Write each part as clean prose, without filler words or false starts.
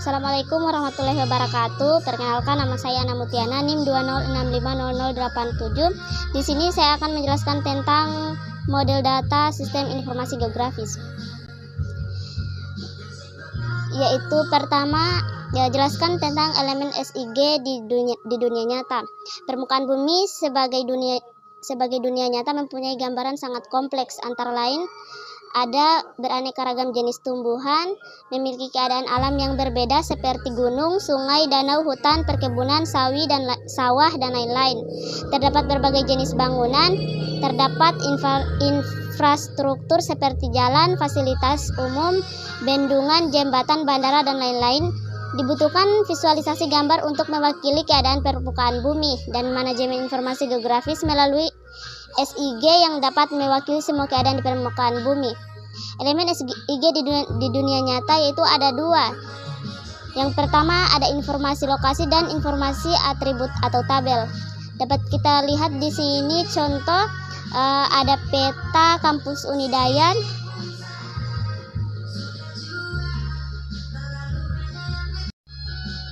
Assalamualaikum warahmatullahi wabarakatuh. Perkenalkan, nama saya Ana Mutiana, NIM 20650087. Di sini saya akan menjelaskan tentang model data sistem informasi geografis. Yaitu pertama, jelaskan tentang elemen SIG di dunia nyata. Permukaan bumi sebagai dunia nyata mempunyai gambaran sangat kompleks, antara lain ada beraneka ragam jenis tumbuhan, memiliki keadaan alam yang berbeda seperti gunung, sungai, danau, hutan, perkebunan, sawah, dan lain-lain. Terdapat berbagai jenis bangunan, terdapat infrastruktur seperti jalan, fasilitas umum, bendungan, jembatan, bandara, dan lain-lain. Dibutuhkan visualisasi gambar untuk mewakili keadaan permukaan bumi dan manajemen informasi geografis melalui SIG yang dapat mewakili semua keadaan di permukaan bumi. Elemen SIG di dunia nyata yaitu ada dua. Yang pertama ada informasi lokasi dan informasi atribut atau tabel. Dapat kita lihat di sini contoh ada peta kampus Unidayan.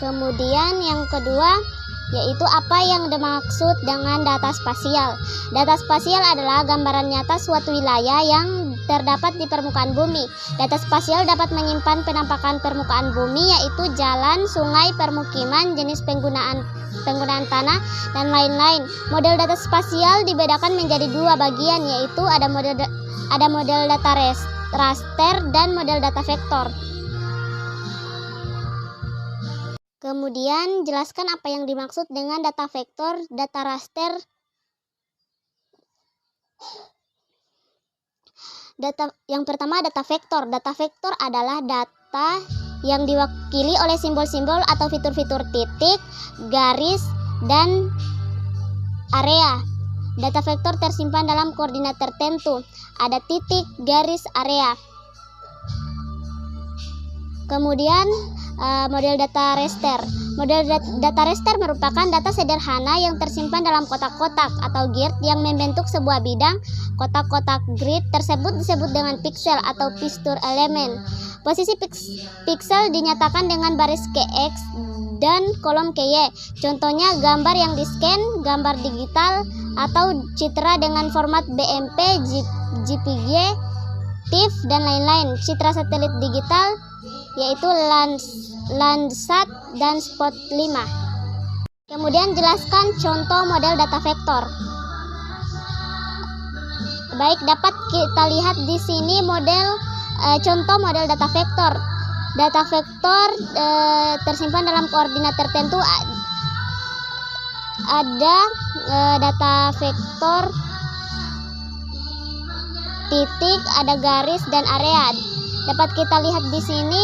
Kemudian yang kedua yaitu apa yang dimaksud dengan data spasial. Data spasial adalah gambaran nyata suatu wilayah yang terdapat di permukaan bumi. Data spasial dapat menyimpan penampakan permukaan bumi yaitu jalan, sungai, permukiman, jenis penggunaan tanah, dan lain-lain. Model data spasial dibedakan menjadi dua bagian, yaitu ada model data raster dan model data vektor. Kemudian jelaskan apa yang dimaksud dengan data vektor, data raster. Yang pertama data vektor. Data vektor adalah data yang diwakili oleh simbol-simbol atau fitur-fitur titik, garis, dan area. Data vektor tersimpan dalam koordinat tertentu. Ada titik, garis, area. Kemudian model data raster. Model data raster merupakan data sederhana yang tersimpan dalam kotak-kotak atau grid yang membentuk sebuah bidang. Kotak-kotak grid tersebut disebut dengan piksel atau pistur elemen. Posisi piksel dinyatakan dengan baris KX dan kolom KY. Contohnya gambar yang di-scan, gambar digital, atau citra dengan format BMP, JPG, TIFF, dan lain-lain. Citra satelit digital yaitu Landsat dan Spot 5. Kemudian jelaskan contoh model data vektor. Baik, dapat kita lihat di sini contoh model data vektor. Data vektor tersimpan dalam koordinat tertentu. Ada data vektor titik, ada garis, dan area. Dapat kita lihat di sini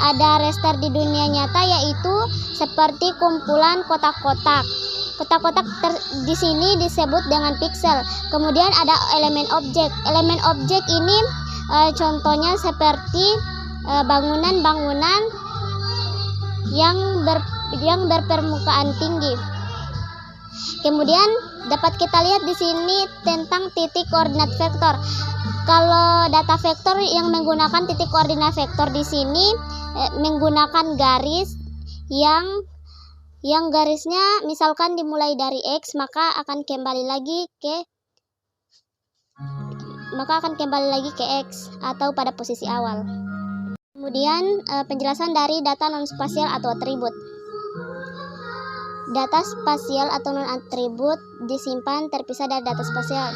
ada raster di dunia nyata yaitu seperti kumpulan kotak-kotak. Kotak-kotak di sini disebut dengan piksel. Kemudian ada elemen objek. Elemen objek ini contohnya seperti bangunan-bangunan yang berpermukaan tinggi. Kemudian dapat kita lihat di sini tentang titik koordinat vektor. Kalau data vektor yang menggunakan titik koordinat vektor di sini menggunakan garis yang garisnya misalkan dimulai dari X, maka akan kembali lagi ke X atau pada posisi awal. Kemudian penjelasan dari data non spasial atau atribut. Data spasial atau non atribut disimpan terpisah dari data spasial.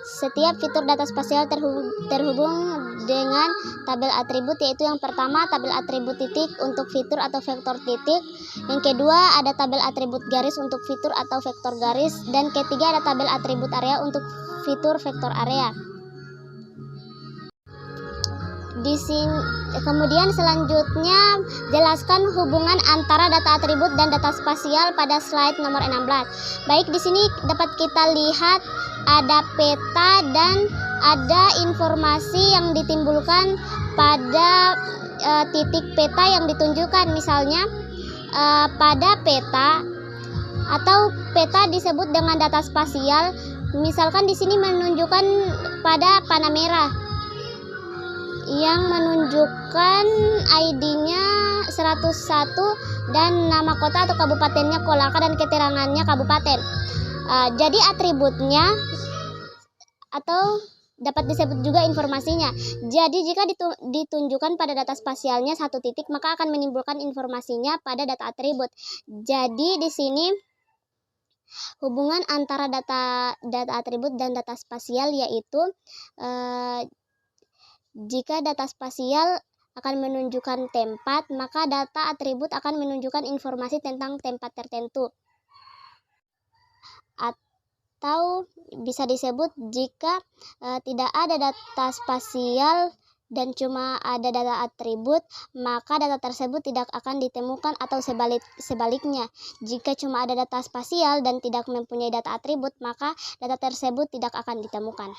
Setiap fitur data spasial terhubung dengan tabel atribut, yaitu yang pertama tabel atribut titik untuk fitur atau vektor titik, yang kedua ada tabel atribut garis untuk fitur atau vektor garis, dan ketiga ada tabel atribut area untuk fitur vektor area. Kemudian selanjutnya jelaskan hubungan antara data atribut dan data spasial pada slide nomor 16. Baik, di sini dapat kita lihat ada peta dan ada informasi yang ditimbulkan pada titik peta yang ditunjukkan. Misalnya pada peta atau peta disebut dengan data spasial. Misalkan di sini menunjukkan pada panah merah. yang menunjukkan ID-nya 101 dan nama kota atau kabupatennya Kolaka dan keterangannya kabupaten. Jadi atributnya atau dapat disebut juga informasinya. Jadi jika ditunjukkan pada data spasialnya satu titik, maka akan menimbulkan informasinya pada data atribut. Jadi di sini hubungan antara data atribut dan data spasial yaitu jika data spasial akan menunjukkan tempat, maka data atribut akan menunjukkan informasi tentang tempat tertentu. Atau bisa disebut jika tidak ada data spasial dan cuma ada data atribut, maka data tersebut tidak akan ditemukan, atau sebaliknya. Jika cuma ada data spasial dan tidak mempunyai data atribut, maka data tersebut tidak akan ditemukan.